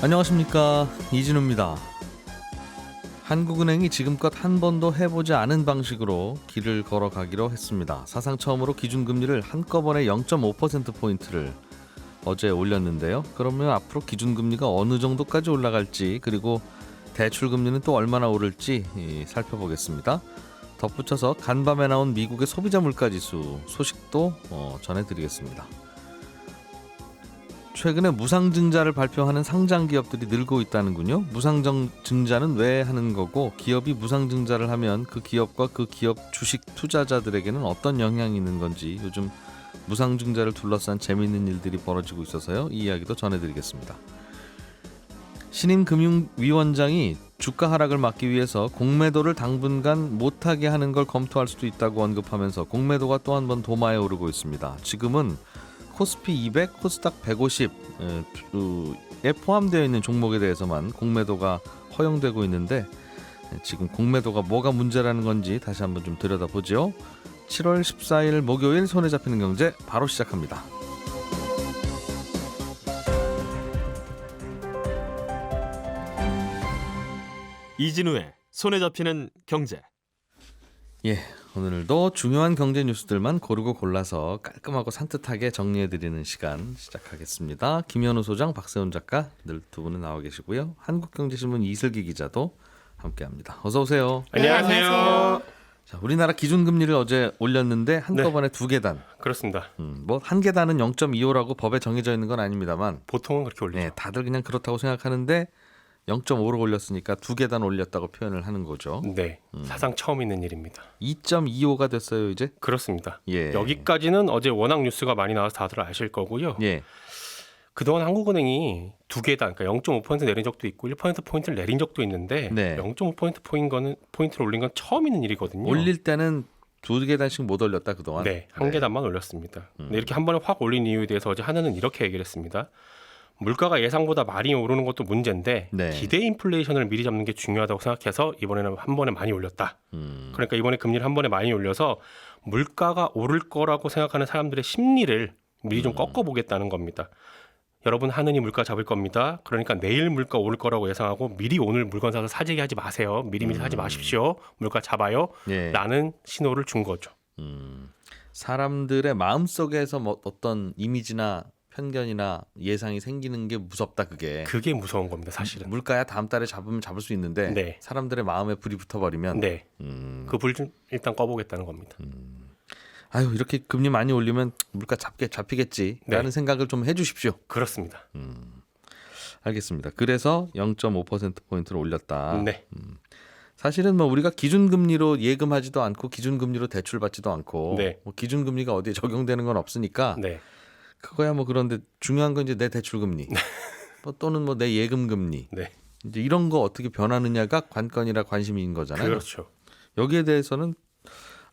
안녕하십니까, 이진우입니다. 한국은행이 지금껏 한 번도 해보지 않은 방식으로 길을 걸어가기로 했습니다. 사상 처음으로 기준금리를 한꺼번에 0.5%포인트를 어제 올렸는데요. 그러면 앞으로 기준금리가 어느 정도까지 올라갈지, 그리고 대출금리는 또 얼마나 오를지 살펴보겠습니다. 덧붙여서 간밤에 나온 미국의 소비자 물가지수 소식도 전해드리겠습니다. 최근에 무상증자를 발표하는 상장 기업들이 늘고 있다는군요. 무상증자는 왜 하는 거고, 기업이 무상증자를 하면 그 기업과 그 기업 주식 투자자들에게는 어떤 영향이 있는 건지, 요즘 무상증자를 둘러싼 재미있는 일들이 벌어지고 있어서요. 이 이야기도 전해드리겠습니다. 신임 금융위원장이 주가 하락을 막기 위해서 공매도를 당분간 못하게 하는 걸 검토할 수도 있다고 언급하면서 공매도가 또 한 번 도마에 오르고 있습니다. 지금은 코스피 200, 코스닥 150에 포함되어 있는 종목에 대해서만 공매도가 허용되고 있는데, 지금 공매도가 뭐가 문제라는 건지 다시 한번 좀 들여다보죠. 7월 14일 목요일 손에 잡히는 경제 바로 시작합니다. 이진우의 손에 잡히는 경제. 예, 오늘도 중요한 경제 뉴스들만 고르고 골라서 깔끔하고 산뜻하게 정리해드리는 시간 시작하겠습니다. 김현우 소장, 박세훈 작가 늘 두 분은 나와 계시고요. 한국경제신문 이슬기 기자도 함께합니다. 어서 오세요. 안녕하세요. 자, 우리나라 기준금리를 어제 올렸는데 한꺼번에 두 계단. 그렇습니다. 뭐 한 계단은 0.25라고 법에 정해져 있는 건 아닙니다만, 보통은 그렇게 올리죠. 네, 다들 그냥 그렇다고 생각하는데 0.5로 올렸으니까 두 계단 올렸다고 표현을 하는 거죠. 네, 사상 처음 있는 일입니다. 2.25가 됐어요 이제. 그렇습니다. 예. 여기까지는 어제 워낙 뉴스가 많이 나와서 다들 아실 거고요. 예. 그동안 한국은행이 두 계단, 그러니까 0.5% 내린 적도 있고 1%포인트를 내린 적도 있는데, 네. 0.5%포인트를 올린 건 처음 있는 일이거든요. 올릴 때는 두 계단씩 못 올렸다 그동안. 네, 한 계단만 올렸습니다. 근데 이렇게 한 번에 확 올린 이유에 대해서 어제 하나는 이렇게 얘기를 했습니다. 물가가 예상보다 많이 오르는 것도 문제인데, 네. 기대 인플레이션을 미리 잡는 게 중요하다고 생각해서 이번에는 한 번에 많이 올렸다. 그러니까 이번에 금리를 한 번에 많이 올려서 물가가 오를 거라고 생각하는 사람들의 심리를 미리 좀 꺾어보겠다는 겁니다. 여러분, 하느니 물가 잡을 겁니다. 그러니까 내일 물가 오를 거라고 예상하고 미리 오늘 물건 사서 사재기 하지 마세요. 미리미리 사지 마십시오. 물가 잡아요. 예. 라는 신호를 준 거죠. 사람들의 마음속에서 뭐 어떤 이미지나 편견이나 예상이 생기는 게 무섭다, 그게. 그게 무서운 겁니다, 사실은. 물가야 다음 달에 잡으면 잡을 수 있는데, 네. 사람들의 마음에 불이 붙어버리면, 네. 그 불 좀 일단 꺼보겠다는 겁니다. 아유, 이렇게 금리 많이 올리면 물가 잡히겠지 라는 네. 생각을 좀 해주십시오. 그렇습니다. 알겠습니다. 그래서 0.5%포인트를 올렸다. 네. 사실은 뭐 우리가 기준금리로 예금하지도 않고 기준금리로 대출받지도 않고, 네. 뭐 기준금리가 어디에 적용되는 건 없으니까, 네. 그거야 뭐. 그런데 중요한 건 이제 내 대출금리 뭐 또는 뭐 내 예금금리, 네. 이제 이런 거 어떻게 변하느냐가 관건이라 관심인 거잖아요. 그렇죠. 여기에 대해서는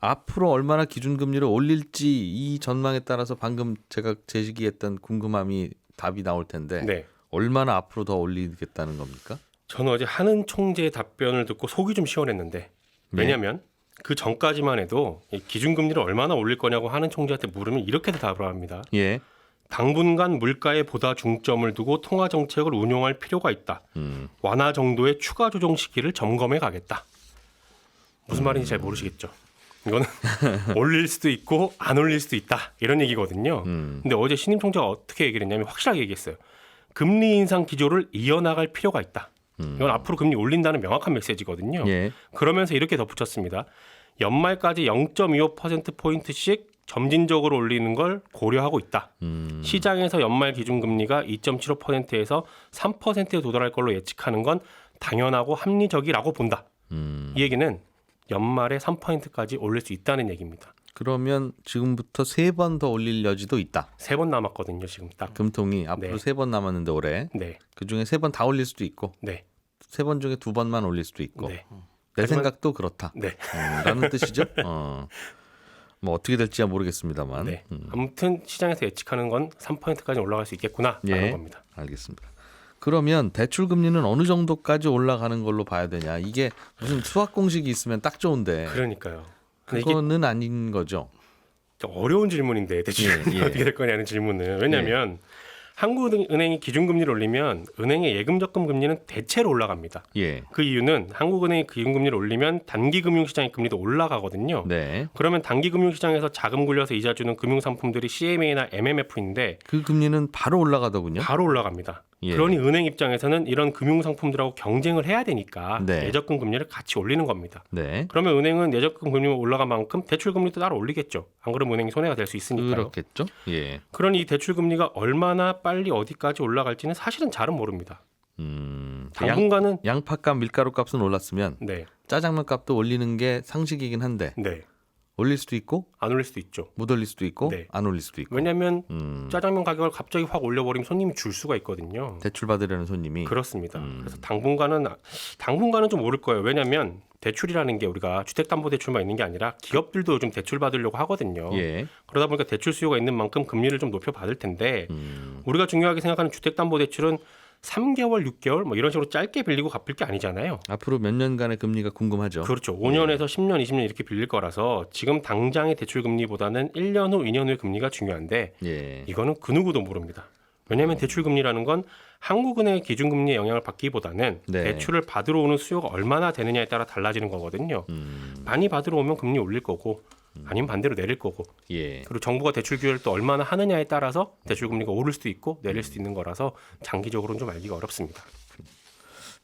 앞으로 얼마나 기준금리를 올릴지 이 전망에 따라서 방금 제가 제시기했던 궁금함이 답이 나올 텐데, 네. 얼마나 앞으로 더 올리겠다는 겁니까? 저는 어제 한은 총재의 답변을 듣고 속이 좀 시원했는데, 왜냐하면 그 전까지만 해도 이 기준금리를 얼마나 올릴 거냐고 한은 총재한테 물으면 이렇게 답을 합니다. 예. 당분간 물가에 보다 중점을 두고 통화 정책을 운용할 필요가 있다. 완화 정도의 추가 조정 시기를 점검해 가겠다. 무슨 말인지 잘 모르시겠죠. 이거는 올릴 수도 있고 안 올릴 수도 있다, 이런 얘기거든요. 근데 어제 신임 총재가 어떻게 얘기를 했냐면 확실하게 얘기했어요. 금리 인상 기조를 이어나갈 필요가 있다. 이건 앞으로 금리 올린다는 명확한 메시지거든요. 예. 그러면서 이렇게 덧붙였습니다. 연말까지 0.25%포인트씩 점진적으로 올리는 걸 고려하고 있다. 시장에서 연말 기준금리가 2.75%에서 3%에 도달할 걸로 예측하는 건 당연하고 합리적이라고 본다. 이 얘기는 연말에 3%까지 올릴 수 있다는 얘기입니다. 그러면 지금부터 3번 더 올릴 여지도 있다. 3번 남았거든요, 지금 딱. 금통이 앞으로 네. 3번 남았는데 올해. 네, 그중에 3번 다 올릴 수도 있고, 네, 3번 중에 2번만 올릴 수도 있고. 네, 내 하지만- 생각도 그렇다. 네. 라는 뜻이죠. 뭐 어떻게 될지야 모르겠습니다만. 네. 아무튼 시장에서 예측하는 건 3%까지 올라갈 수 있겠구나라는 예. 겁니다. 알겠습니다. 그러면 대출 금리는 어느 정도까지 올라가는 걸로 봐야 되냐? 이게 무슨 수학 공식이 있으면 딱 좋은데 그러니까요. 근데 이게 그거는 아닌 거죠. 좀 어려운 질문인데 대출 예, 예. 어떻게 될 거냐는 질문은, 왜냐하면 한국은행이 기준금리를 올리면 은행의 예금 적금 금리는 대체로 올라갑니다. 예. 그 이유는 한국은행이 기준금리를 올리면 단기금융시장의 금리도 올라가거든요. 네. 그러면 단기금융시장에서 자금 굴려서 이자 주는 금융상품들이 CMA나 MMF인데 그 금리는 바로 올라가더군요. 바로 올라갑니다. 예. 그러니 은행 입장에서는 이런 금융상품들하고 경쟁을 해야 되니까 네. 예적금 금리를 같이 올리는 겁니다. 네. 그러면 은행은 예적금 금리가 올라간 만큼 대출 금리도 따라 올리겠죠. 안 그러면 은행이 손해가 될 수 있으니까요. 그렇겠죠. 예. 그러니 이 대출 금리가 얼마나 빨리 어디까지 올라갈지는 사실은 잘은 모릅니다. 당분간은 양파값, 밀가루 값은 올랐으면 네, 짜장면 값도 올리는 게 상식이긴 한데 네, 올릴 수도 있고 안 올릴 수도 있죠. 못 올릴 수도 있고 네. 안 올릴 수도 있고. 왜냐하면 짜장면 가격을 갑자기 확 올려버리면 손님이 줄 수가 있거든요. 대출 받으려는 손님이. 그렇습니다. 그래서 당분간은 좀 오를 거예요. 왜냐하면 대출이라는 게 우리가 주택담보대출만 있는 게 아니라 기업들도 요즘 대출 받으려고 하거든요. 예. 그러다 보니까 대출 수요가 있는 만큼 금리를 좀 높여 받을 텐데 우리가 중요하게 생각하는 주택담보대출은 3개월, 6개월 뭐 이런 식으로 짧게 빌리고 갚을 게 아니잖아요. 앞으로 몇 년간의 금리가 궁금하죠. 그렇죠. 5년에서 10년, 20년 이렇게 빌릴 거라서 지금 당장의 대출 금리보다는 1년 후, 2년 후의 금리가 중요한데 예. 이거는 그 누구도 모릅니다. 왜냐하면 대출 금리라는 건 한국은행의 기준금리의 영향을 받기보다는 네. 대출을 받으러 오는 수요가 얼마나 되느냐에 따라 달라지는 거거든요. 많이 받으러 오면 금리 올릴 거고 아니면 반대로 내릴 거고 예. 그리고 정부가 대출 규제를 또 얼마나 하느냐에 따라서 대출 금리가 오를 수도 있고 내릴 수도 있는 거라서 장기적으로는 좀 알기가 어렵습니다.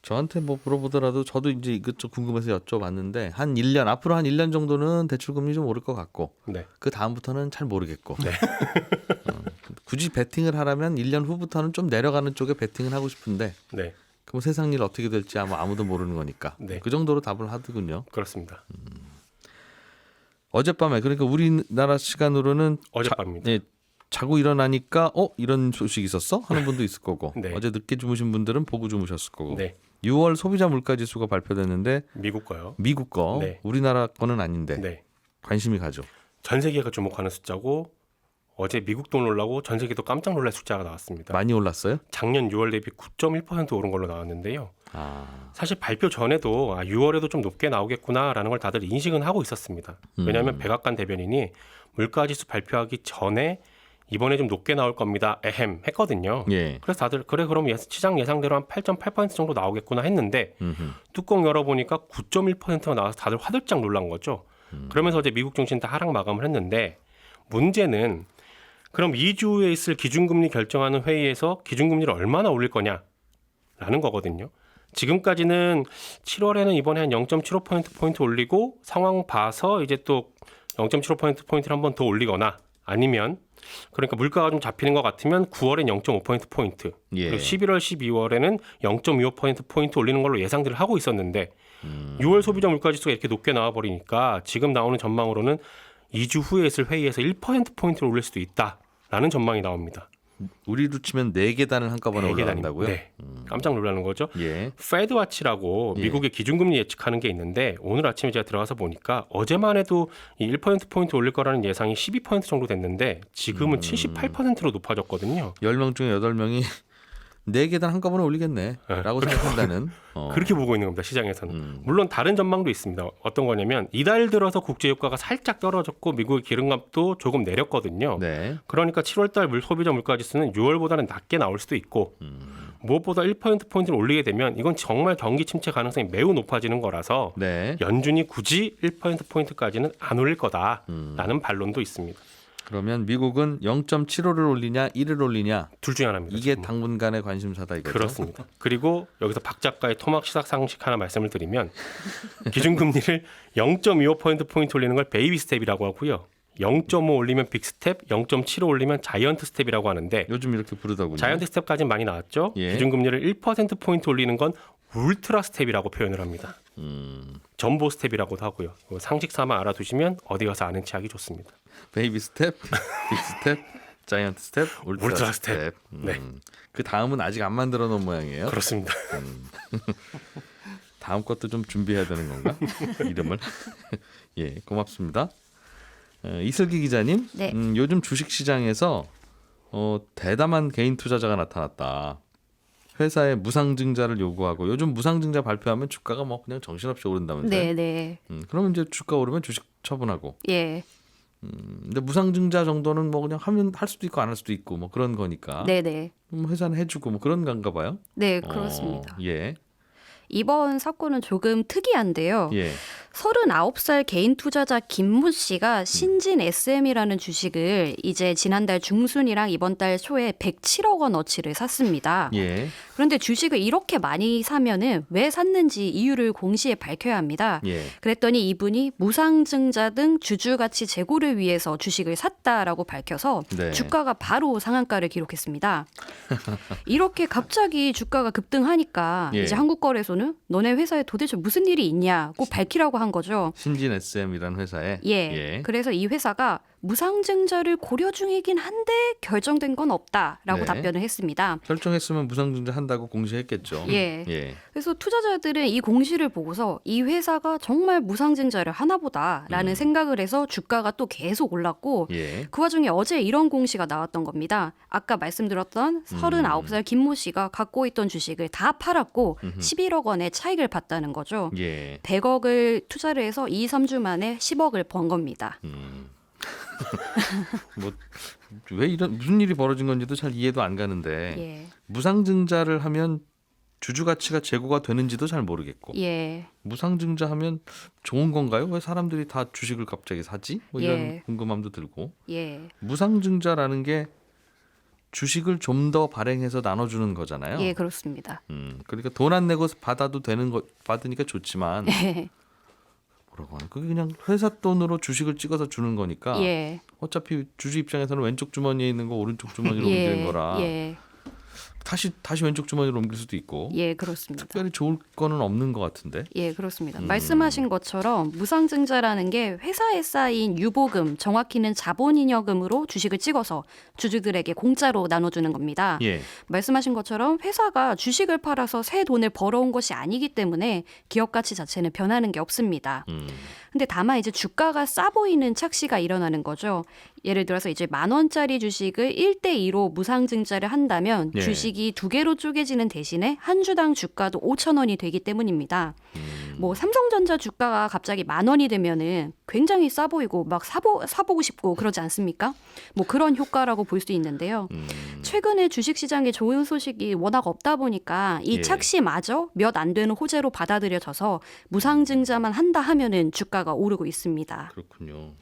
저한테 뭐 물어보더라도 저도 이제 이것저것 궁금해서 여쭤봤는데 한 1년 앞으로 한 1년 정도는 대출 금리 좀 오를 것 같고 네. 그 다음부터는 잘 모르겠고 네. 굳이 베팅을 하라면 1년 후부터는 좀 내려가는 쪽에 베팅을 하고 싶은데 네. 그럼 세상 일 어떻게 될지 아무도 모르는 거니까 네. 그 정도로 답을 하더군요. 그렇습니다. 어젯밤에 그러니까 우리나라 시간으로는 어젯밤입니다. 자고 일어나니까 이런 소식이 있었어? 하는 분도 있을 거고 네. 어제 늦게 주무신 분들은 보고 주무셨을 거고 네. 6월 소비자 물가지수가 발표됐는데 미국 거요. 미국 거 네. 우리나라 거는 아닌데 네. 관심이 가죠. 전 세계가 주목하는 숫자고 어제 미국도 놀라고 전 세계도 깜짝 놀랄 숫자가 나왔습니다. 많이 올랐어요? 작년 6월 대비 9.1% 오른 걸로 나왔는데요. 아, 사실 발표 전에도 6월에도 좀 높게 나오겠구나라는 걸 다들 인식은 하고 있었습니다. 왜냐하면 백악관 대변인이 물가지수 발표하기 전에 이번에 좀 높게 나올 겁니다. 에헴 했거든요. 예. 그래서 다들 그래 그럼 시장 예상대로 한 8.8% 정도 나오겠구나 했는데 음흠. 뚜껑 열어보니까 9.1%가 나와서 다들 화들짝 놀란 거죠. 그러면서 어제 미국 증시는 다 하락 마감을 했는데 문제는 그럼 2주 후에 있을 기준금리 결정하는 회의에서 기준금리를 얼마나 올릴 거냐라는 거거든요. 지금까지는 7월에는 이번에 한 0.75% 올리고 상황 봐서 이제 또 0.75%를 한 번 더 올리거나 아니면 그러니까 물가가 좀 잡히는 것 같으면 9월엔 0.5%포인트 예. 그리고 11월, 12월에는 0.25%포인트 올리는 걸로 예상들을 하고 있었는데 6월 소비자 물가지수가 이렇게 높게 나와버리니까 지금 나오는 전망으로는 2주 후에 있을 회의에서 1%포인트를 올릴 수도 있다라는 전망이 나옵니다. 우리로 치면 4계단을 한꺼번에 올라간다고요? 네. 깜짝 놀라는 거죠. 예. 페드와치라고 예. 미국의 기준금리 예측하는 게 있는데 오늘 아침에 제가 들어가서 보니까 어제만 해도 이 1%포인트 올릴 거라는 예상이 12% 정도 됐는데 지금은 78%로 높아졌거든요. 10명 중에 8명이 4계단 한꺼번에 올리겠네 라고 생각한다는 그렇게 보고 있는 겁니다. 시장에서는. 물론 다른 전망도 있습니다. 어떤 거냐면 이달 들어서 국제유가가 살짝 떨어졌고 미국의 기름값도 조금 내렸거든요. 네. 그러니까 7월달 소비자 물가지수는 6월보다는 낮게 나올 수도 있고 무엇보다 1%포인트를 올리게 되면 이건 정말 경기 침체 가능성이 매우 높아지는 거라서 네. 연준이 굳이 1%포인트까지는 안 올릴 거다라는 반론도 있습니다. 그러면 미국은 0.75를 올리냐 1을 올리냐 둘 중에 하나입니다. 이게 지금은. 당분간의 관심사다 이거죠. 그렇습니다. 그리고 여기서 박 작가의 토막 시사 상식 하나 말씀을 드리면 기준금리를 0.25%포인트 올리는 걸 베이비 스텝이라고 하고요. 0.5 올리면 빅 스텝, 0.75 올리면 자이언트 스텝이라고 하는데 요즘 이렇게 부르더군요. 자이언트 스텝까지는 많이 나왔죠. 예. 기준금리를 1%포인트 올리는 건 울트라 스텝이라고 표현을 합니다. 전보 스텝이라고도 하고요. 상식 삼아 알아두시면 어디 가서 아는 체 하기 좋습니다. 베이비 스텝, 빅 스텝, 자이언트 스텝, 울트라 스텝. 네. 그 다음은 아직 안 만들어 놓은 모양이에요. 그렇습니다. 다음 것도 좀 준비해야 되는 건가? 이름을. 예, 고맙습니다. 이슬기 기자님, 네. 요즘 주식시장에서 대담한 개인 투자자가 나타났다. 회사에 무상증자를 요구하고 요즘 무상증자 발표하면 주가가 뭐 그냥 정신없이 오른다면서요? 네, 네. 그러면 이제 주가 오르면 주식 처분하고 예. 근데 무상증자 정도는 뭐 그냥 하면 할 수도 있고 안 할 수도 있고 뭐 그런 거니까. 네네. 회사는 해주고 뭐 그런 건가 봐요. 네, 그렇습니다. 예. 이번 사건은 조금 특이한데요. 예. 39살 개인 투자자 김모 씨가 신진 SM이라는 주식을 이제 지난달 중순이랑 이번 달 초에 107억 원어치를 샀습니다. 예. 그런데 주식을 이렇게 많이 사면은 왜 샀는지 이유를 공시에 밝혀야 합니다. 예. 그랬더니 이분이 무상증자 등 주주 가치 제고를 위해서 주식을 샀다라고 밝혀서 네. 주가가 바로 상한가를 기록했습니다. 이렇게 갑자기 주가가 급등하니까 예. 이제 한국거래소는 너네 회사에 도대체 무슨 일이 있냐고 밝히라고 한 거죠. 신진 SM이라는 회사에. 예. 그래서 이 회사가 무상증자를 고려 중이긴 한데 결정된 건 없다라고 네. 답변을 했습니다. 결정했으면 무상증자 한다고 공시했겠죠. 예. 예. 그래서 투자자들은 이 공시를 보고서 이 회사가 정말 무상증자를 하나보다라는 생각을 해서 주가가 또 계속 올랐고 예. 그 와중에 어제 이런 공시가 나왔던 겁니다. 아까 말씀드렸던 39살 김모 씨가 갖고 있던 주식을 다 팔았고 11억 원의 차익을 봤다는 거죠. 예. 100억을 투자를 해서 2, 3주 만에 10억을 번 겁니다. 뭐 왜 이런 무슨 일이 벌어진 건지도 잘 이해도 안 가는데 예. 무상증자를 하면 주주 가치가 제고가 되는지도 잘 모르겠고 예. 무상증자하면 좋은 건가요? 왜 사람들이 다 주식을 갑자기 사지? 뭐 이런 예. 궁금함도 들고 예. 무상증자라는 게 주식을 좀 더 발행해서 나눠주는 거잖아요. 예, 그렇습니다. 그러니까 돈 안 내고 받아도 되는 거 받으니까 좋지만 뭐라고 하나 그게 그냥 회사 돈으로 주식을 찍어서 주는 거니까 예. 어차피 주주 입장에서는 왼쪽 주머니에 있는 거 오른쪽 주머니로 옮기는 거라 예. 다시 왼쪽 주머니로 옮길 수도 있고 예, 그렇습니다. 특별히 좋을 거는 없는 것 같은데. 예, 그렇습니다. 말씀하신 것처럼 무상증자라는 게 회사에 쌓인 유보금, 정확히는 자본잉여금으로 주식을 찍어서 주주들에게 공짜로 나눠주는 겁니다. 예. 말씀하신 것처럼 회사가 주식을 팔아서 새 돈을 벌어온 것이 아니기 때문에 기업 가치 자체는 변하는 게 없습니다. 근데 다만 이제 주가가 싸 보이는 착시가 일어나는 거죠. 예를 들어서 이제 10,000원짜리 주식을 1대2로 무상증자를 한다면 예. 주식이 2개로 쪼개지는 대신에 한 주당 주가도 5,000원이 되기 때문입니다. 뭐 삼성전자 주가가 갑자기 10,000원이 되면은 굉장히 싸 보이고 막 사보고 싶고 그러지 않습니까? 뭐 그런 효과라고 볼 수 있는데요. 최근에 주식시장에 좋은 소식이 워낙 없다 보니까 이 예. 착시마저 몇 안 되는 호재로 받아들여져서 무상증자만 한다 하면은 주가가 오르고 있습니다. 그렇군요.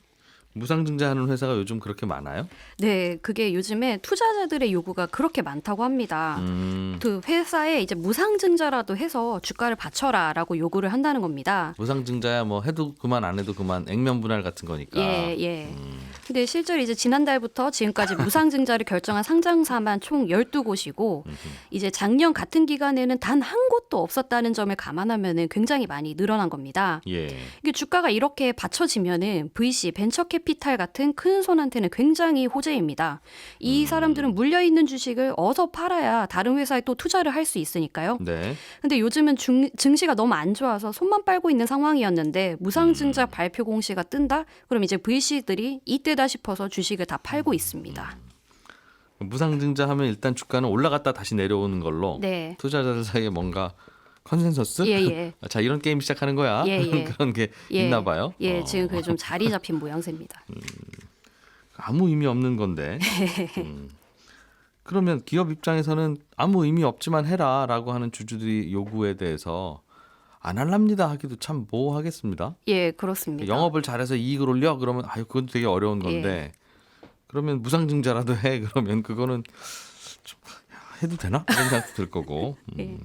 무상증자하는 회사가 요즘 그렇게 많아요? 네, 그게 요즘에 투자자들의 요구가 그렇게 많다고 합니다. 그 회사에 이제 무상증자라도 해서 주가를 받쳐라라고 요구를 한다는 겁니다. 무상증자야 뭐 해도 그만 안 해도 그만 액면 분할 같은 거니까. 예. 근데 실제로 이제 지난달부터 지금까지 무상증자를 결정한 상장사만 총 12곳이고 이제 작년 같은 기간에는 단 한 곳도 없었다는 점을 감안하면은 굉장히 많이 늘어난 겁니다. 예. 이게 주가가 이렇게 받쳐지면은 VC, 벤처캐피탈 같은 큰 손한테는 굉장히 호재입니다. 이 사람들은 물려 있는 주식을 어서 팔아야 다른 회사에 또 투자를 할 수 있으니까요. 네. 근데 요즘은 증시가 너무 안 좋아서 손만 빨고 있는 상황이었는데 무상증자 발표 공시가 뜬다? 그럼 이제 VC들이 이때다 싶어서 주식을 다 팔고 있습니다. 무상증자하면 일단 주가는 올라갔다 다시 내려오는 걸로 네. 투자자들 사이에 뭔가 컨센서스? 예. 자 이런 게임 시작하는 거야. 예. 그런 게 예. 있나 봐요. 예, 지금 그게 좀 자리 잡힌 모양새입니다. 아무 의미 없는 건데. 그러면 기업 입장에서는 아무 의미 없지만 해라라고 하는 주주들이 요구에 대해서 안 할랍니다 하기도 참 뭐하겠습니다. 예, 그렇습니다. 영업을 잘해서 이익을 올려 그러면 아유 그건 되게 어려운 건데 그러면 무상증자라도 해 그러면 그거는 좀 해도 되나 이런 생각도 들 거고 예.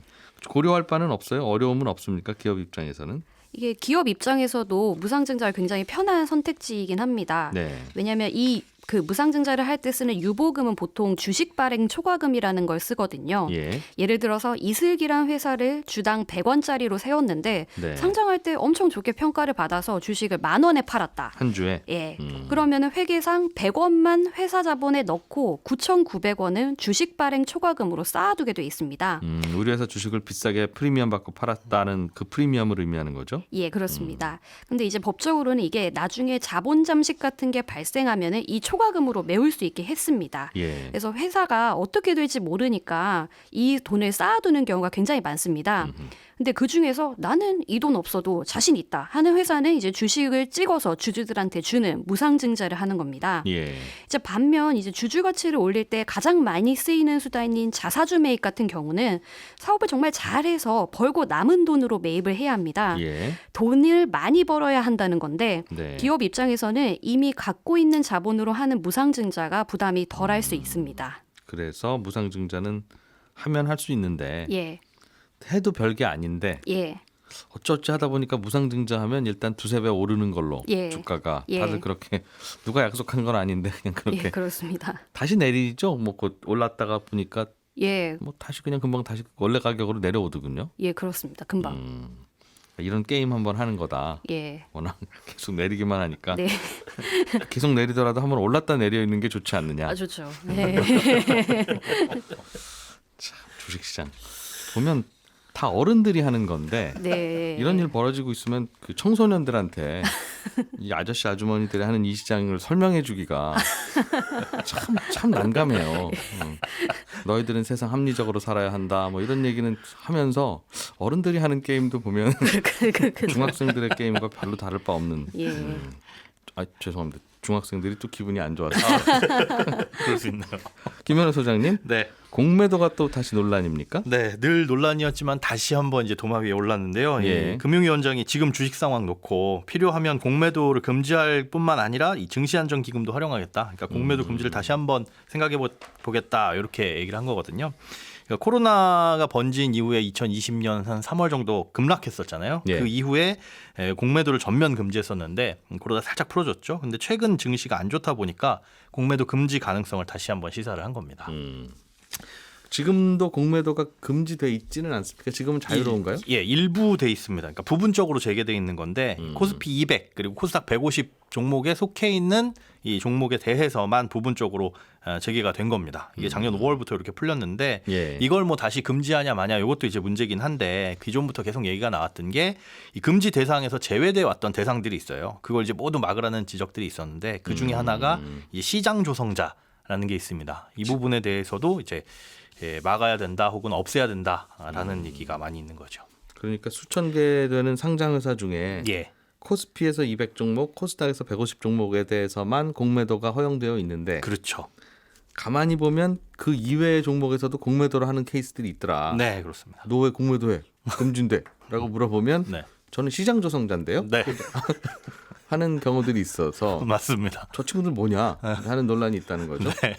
고려할 바는 없어요. 어려움은 없습니까 기업 입장에서는? 이게 기업 입장에서도 무상증자가 굉장히 편한 선택지이긴 합니다. 네. 왜냐하면 그 무상증자를 할 때 쓰는 유보금은 보통 주식 발행 초과금이라는 걸 쓰거든요. 예. 예를 들어서 이슬기란 회사를 주당 100원짜리로 세웠는데 네. 상장할 때 엄청 좋게 평가를 받아서 주식을 10,000원에 팔았다. 한 주에. 예. 그러면은 회계상 100원만 회사 자본에 넣고 9,900원은 주식 발행 초과금으로 쌓아두게 돼 있습니다. 우리 회사 주식을 비싸게 프리미엄 받고 팔았다는 그 프리미엄을 의미하는 거죠? 예, 그렇습니다. 근데 이제 법적으로는 이게 나중에 자본 잠식 같은 게 발생하면은 이 초과금으로 메울 수 있게 했습니다. 예. 그래서 회사가 어떻게 될지 모르니까 이 돈을 쌓아두는 경우가 굉장히 많습니다. 근데 그 중에서 나는 이 돈 없어도 자신 있다 하는 회사는 이제 주식을 찍어서 주주들한테 주는 무상증자를 하는 겁니다. 예. 이제 반면 이제 주주 가치를 올릴 때 가장 많이 쓰이는 수단인 자사주 매입 같은 경우는 사업을 정말 잘해서 벌고 남은 돈으로 매입을 해야 합니다. 예. 돈을 많이 벌어야 한다는 건데 네. 기업 입장에서는 이미 갖고 있는 자본으로 하는 무상증자가 부담이 덜할 수 있습니다. 그래서 무상증자는 하면 할 수 있는데 예, 해도 별게 아닌데 예, 어쩌지 하다 보니까 무상증자하면 일단 두세 배 오르는 걸로 예. 주가가 예. 다들 그렇게 누가 약속한 건 아닌데 그냥 그렇게 예, 그렇습니다. 다시 내리죠. 뭐 곧 올랐다가 보니까 예, 뭐 다시 그냥 금방 다시 원래 가격으로 내려오더군요. 예, 그렇습니다. 금방. 이런 게임 한번 하는 거다. 예, 워낙 계속 내리기만 하니까 네, 계속 내리더라도 한번 올랐다 내려 있는 게 좋지 않느냐. 아 좋죠. 네. 주식시장 보면 다 어른들이 하는 건데 네. 이런 일 벌어지고 있으면 그 청소년들한테 이 아저씨 아주머니들이 하는 이 시장을 설명해 주기가 참 난감해요. 너희들은 세상 합리적으로 살아야 한다. 뭐 이런 얘기는 하면서 어른들이 하는 게임도 보면 중학생들의 게임과 별로 다를 바 없는. 예. 아 죄송합니다. 중학생들이 또 기분이 안 좋아서. 그럴 수 있나요? 김현우 소장님, 네. 공매도가 또 다시 논란입니까? 네, 늘 논란이었지만 다시 한번 이제 도마 위에 올랐는데요. 예. 이 금융위원장이 지금 주식 상황 놓고 필요하면 공매도를 금지할 뿐만 아니라 이 증시안정기금도 활용하겠다. 그러니까 공매도 금지를 다시 한번 생각해 보겠다. 이렇게 얘기를 한 거거든요. 그러니까 코로나가 번진 이후에 2020년 한 3월 정도 급락했었잖아요. 예. 그 이후에 공매도를 전면 금지했었는데 그러다 살짝 풀어줬죠. 근데 최근 증시가 안 좋다 보니까 공매도 금지 가능성을 다시 한번 시사를 한 겁니다. 지금도 공매도가 금지돼 있지는 않습니까? 지금은 자유로운가요? 예, 일부 돼 있습니다. 그러니까 부분적으로 재개돼 있는 건데 코스피 200 그리고 코스닥 150 종목에 속해 있는 이 종목에 대해서만 부분적으로 재개가 된 겁니다. 이게 작년 5월부터 이렇게 풀렸는데 예. 이걸 뭐 다시 금지하냐 마냐 이것도 이제 문제긴 한데 기존부터 계속 얘기가 나왔던 게 이 금지 대상에서 제외돼 왔던 대상들이 있어요. 그걸 이제 모두 막으라는 지적들이 있었는데 그 중에 하나가 이 시장 조성자라는 게 있습니다. 이 부분에 대해서도 이제 막아야 된다 혹은 없애야 된다라는 얘기가 많이 있는 거죠. 그러니까 수천 개 되는 상장 회사 중에 예. 코스피에서 200 종목, 코스닥에서 150 종목에 대해서만 공매도가 허용되어 있는데 그렇죠. 가만히 보면 그 이외의 종목에서도 공매도를 하는 케이스들이 있더라. 네, 그렇습니다. 너 왜 공매도해? 금지인데?라고 물어보면 네. 저는 시장 조성자인데요. 네. 하는 경우들이 있어서 맞습니다. 저 친구들 뭐냐 하는 논란이 있다는 거죠. 네.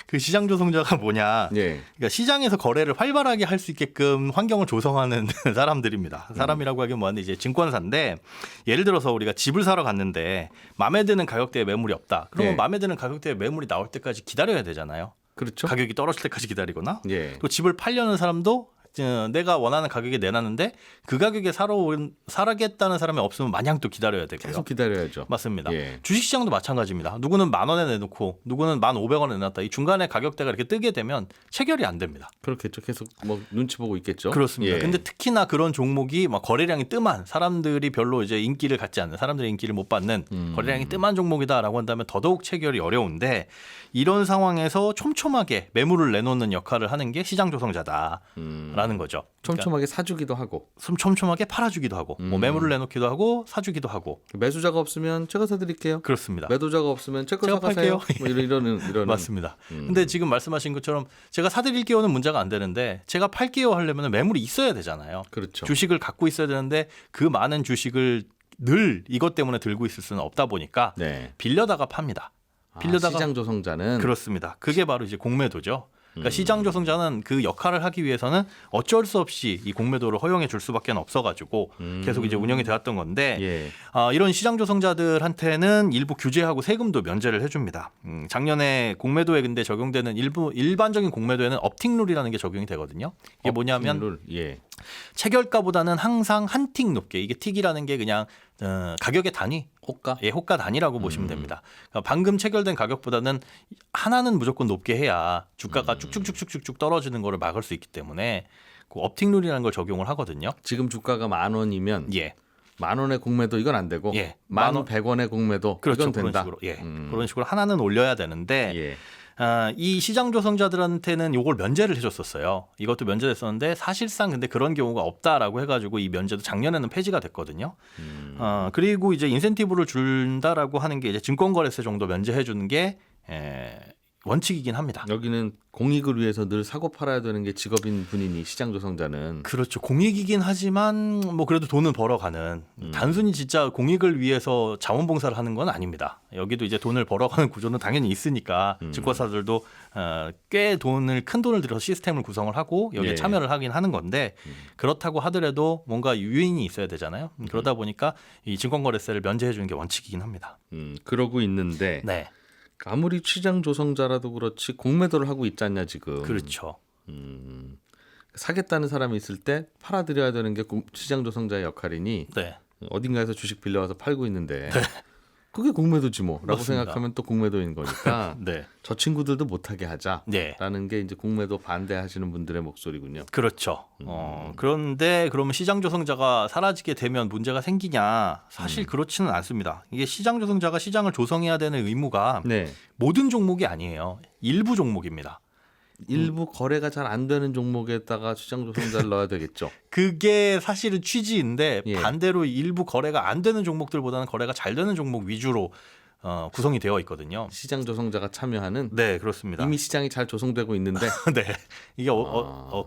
그 시장 조성자가 뭐냐? 예. 그러니까 시장에서 거래를 활발하게 할 수 있게끔 환경을 조성하는 사람들입니다. 사람이라고 하기엔 뭐한데 이제 증권사인데 예를 들어서 우리가 집을 사러 갔는데 마음에 드는 가격대에 매물이 없다. 그러면 예. 마음에 드는 가격대에 매물이 나올 때까지 기다려야 되잖아요. 그렇죠. 가격이 떨어질 때까지 기다리거나 예. 또 집을 팔려는 사람도 내가 원하는 가격에 내놨는데 그 가격에 사라겠다는 사람이 없으면 마냥 또 기다려야 되고요. 계속 기다려야죠. 맞습니다. 예. 주식시장도 마찬가지입니다. 누구는 10,000원에 내놓고 누구는 1,500원에 내놨다. 이 중간에 가격대가 이렇게 뜨게 되면 체결이 안 됩니다. 그렇겠죠. 계속 뭐 눈치 보고 있겠죠. 그렇습니다. 예. 근데 특히나 그런 종목이 막 거래량이 뜸한 사람들이 별로 이제 인기를 갖지 않는 사람들의 인기를 못 받는 거래량이 뜸한 종목이다라고 한다면 더더욱 체결이 어려운데 이런 상황에서 촘촘하게 매물을 내놓는 역할을 하는 게 시장 조성자다라는 거죠. 촘촘하게 사주기도 하고 촘촘하게 팔아주기도 하고 뭐 매물을 내놓기도 하고 사주기도 하고 매수자가 없으면 제가 사드릴게요. 그렇습니다. 매도자가 없으면 제거 제가 사가세요. 팔게요. 뭐 이러는 맞습니다. 근데 지금 말씀하신 것처럼 제가 사드릴게요는 문제가 안 되는데 제가 팔게요 하려면 매물이 있어야 되잖아요. 그렇죠. 주식을 갖고 있어야 되는데 그 많은 주식을 늘 이것 때문에 들고 있을 수는 없다 보니까 네. 빌려다가 팝니다. 빌려다가 시장 조성자는 그렇습니다. 그게 바로 이제 공매도죠. 그러니까 시장 조성자는 그 역할을 하기 위해서는 어쩔 수 없이 이 공매도를 허용해 줄 수밖에 없어가지고 계속 이제 운영이 되었던 건데 예. 이런 시장 조성자들한테는 일부 규제하고 세금도 면제를 해줍니다. 작년에 공매도에 근데 적용되는 일반적인 공매도에는 업틱룰이라는 게 적용이 되거든요. 이게 뭐냐면 룰. 예. 체결가보다는 항상 한 틱 높게 이게 틱이라는 게 그냥 가격의 단위 호가? 예, 호가 단위라고 보시면 됩니다. 그러니까 방금 체결된 가격보다는 하나는 무조건 높게 해야 주가가 쭉쭉쭉쭉쭉 떨어지는 거를 막을 수 있기 때문에 그 업틱룰이라는 걸 적용을 하거든요. 지금 주가가 10,000원이면 예. 10,000원의 공매도 이건 안 되고 예. 10,100원의 공매도 그렇죠. 이건 그런 된다. 식으로. 예. 그런 식으로 하나는 올려야 되는데 예. 이 시장 조성자들한테는 요걸 면제를 해줬었어요. 이것도 면제됐었는데 사실상 근데 그런 경우가 없다라고 해가지고 이 면제도 작년에는 폐지가 됐거든요. 그리고 이제 인센티브를 준다라고 하는 게 이제 증권거래세 정도 면제해주는 게 원칙이긴 합니다. 여기는 공익을 위해서 늘 사고 팔아야 되는 게 직업인 분이니 시장 조성자는 그렇죠. 공익이긴 하지만 뭐 그래도 돈을 벌어가는 단순히 진짜 공익을 위해서 자원봉사를 하는 건 아닙니다. 여기도 이제 돈을 벌어가는 구조는 당연히 있으니까 증권사들도 꽤 큰 돈을 들여서 시스템을 구성을 하고 여기에 예. 참여를 하긴 하는 건데 그렇다고 하더라도 뭔가 유인이 있어야 되잖아요. 그러다 보니까 이 증권거래세를 면제해 주는 게 원칙이긴 합니다. 그러고 있는데 네, 아무리 시장 조성자라도 그렇지 공매도를 하고 있지 않냐 지금. 그렇죠. 사겠다는 사람이 있을 때 팔아드려야 되는 게 시장 조성자의 역할이니 네, 어딘가에서 주식 빌려와서 팔고 있는데 그게 공매도지 뭐라고 맞습니다. 생각하면 또 공매도인 거니까 네, 저 친구들도 못하게 하자라는 네. 게 이제 공매도 반대하시는 분들의 목소리군요. 그렇죠. 그런데 그러면 시장 조성자가 사라지게 되면 문제가 생기냐? 사실 그렇지는 않습니다. 이게 시장 조성자가 시장을 조성해야 되는 의무가 네. 모든 종목이 아니에요. 일부 종목입니다. 일부 거래가 잘 안 되는 종목에다가 시장 조성자를 넣어야 되겠죠. 그게 사실은 취지인데 예. 반대로 일부 거래가 안 되는 종목들보다는 거래가 잘 되는 종목 위주로 구성이 되어 있거든요. 시장 조성자가 참여하는 네, 그렇습니다. 이미 시장이 잘 조성되고 있는데 네, 이게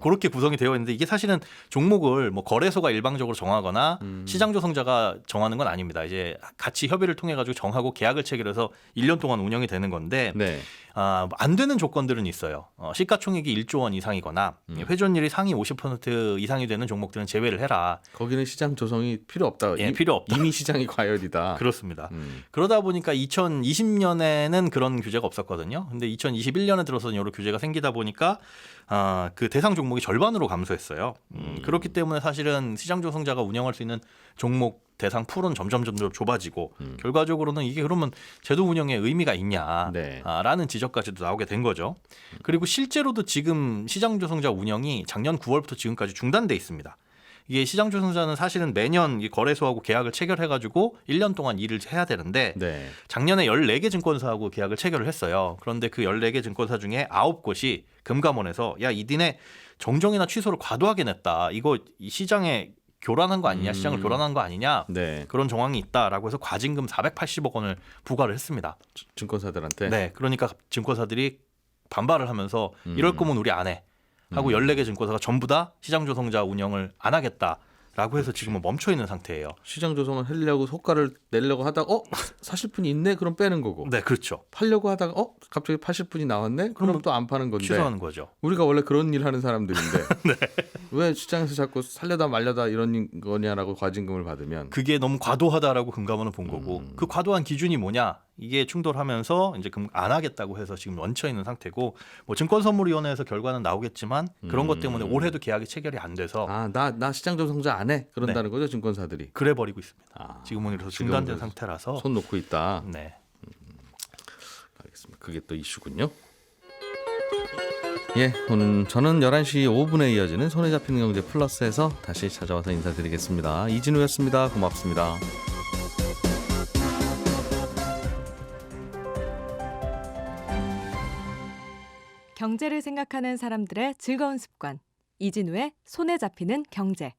그렇게 구성이 되어 있는데 이게 사실은 종목을 뭐 거래소가 일방적으로 정하거나 시장 조성자가 정하는 건 아닙니다. 이제 같이 협의를 통해 가지고 정하고 계약을 체결해서 1년 동안 운영이 되는 건데 네. 안 되는 조건들은 있어요. 시가총액이 1조 원 이상이거나 회전율이 상위 50% 이상이 되는 종목들은 제외를 해라. 거기는 시장 조성이 필요 없다. 예, 필요 없다. 이미 시장이 과열이다. 그렇습니다. 그러다 보니까 2020년에는 그런 규제가 없었거든요. 근데 2021년에 들어서는 여러 규제가 생기다 보니까 그 대상 종목이 절반으로 감소했어요. 그렇기 때문에 사실은 시장 조성자가 운영할 수 있는 종목 대상 풀은 점점 좁아지고 결과적으로는 이게 그러면 제도 운영에 의미가 있냐라는 네. 지적까지도 나오게 된 거죠. 그리고 실제로도 지금 시장 조성자 운영이 작년 9월부터 지금까지 중단돼 있습니다. 이게 시장 조성자는 사실은 매년 이 거래소하고 계약을 체결해가지고 1년 동안 일을 해야 되는데 네. 작년에 14개 증권사하고 계약을 체결을 했어요. 그런데 그 14개 증권사 중에 9곳이 금감원에서 야, 이디네 정정이나 취소를 과도하게 냈다. 이거 이 시장에 교란한 거 아니냐, 시장을 교란한 거 아니냐, 네. 그런 정황이 있다라고 해서 과징금 480억 원을 부과를 했습니다. 증권사들한테. 네, 그러니까 증권사들이 반발을 하면서 이럴 거면 우리 안 해 하고 14개 증권사가 전부 다 시장 조성자 운영을 안 하겠다라고 해서 지금은 멈춰 있는 상태예요. 시장 조성을 하려고 효과를 내려고 하다가 사실 분이 있네 그럼 빼는 거고. 네, 그렇죠. 팔려고 하다가 갑자기 파실 분이 나왔네 그럼 또 안 파는 건데. 취소하는 거죠. 우리가 원래 그런 일 하는 사람들인데 왜 시장에서 자꾸 살려다 말려다 이런 거냐라고 과징금을 받으면 그게 너무 과도하다라고 금감원은 본 거고 그 과도한 기준이 뭐냐? 이게 충돌하면서 이제 안 하겠다고 해서 지금 멈춰 있는 상태고 뭐 증권선물위원회에서 결과는 나오겠지만 그런 것 때문에 올해도 계약이 체결이 안 돼서 나 시장 조성자 안 해 그런다는 거죠 증권사들이. 그래 버리고 있습니다. 아, 지금은 그래서 지금은 중단된 그래서 상태라서 손 놓고 있다. 네. 알겠습니다. 그게 또 이슈군요. 예, 오늘 저는 11시 5분에 이어지는 손에 잡히는 경제 플러스에서 다시 찾아와서 인사드리겠습니다. 이진우였습니다. 고맙습니다. 경제를 생각하는 사람들의 즐거운 습관. 이진우의 손에 잡히는 경제.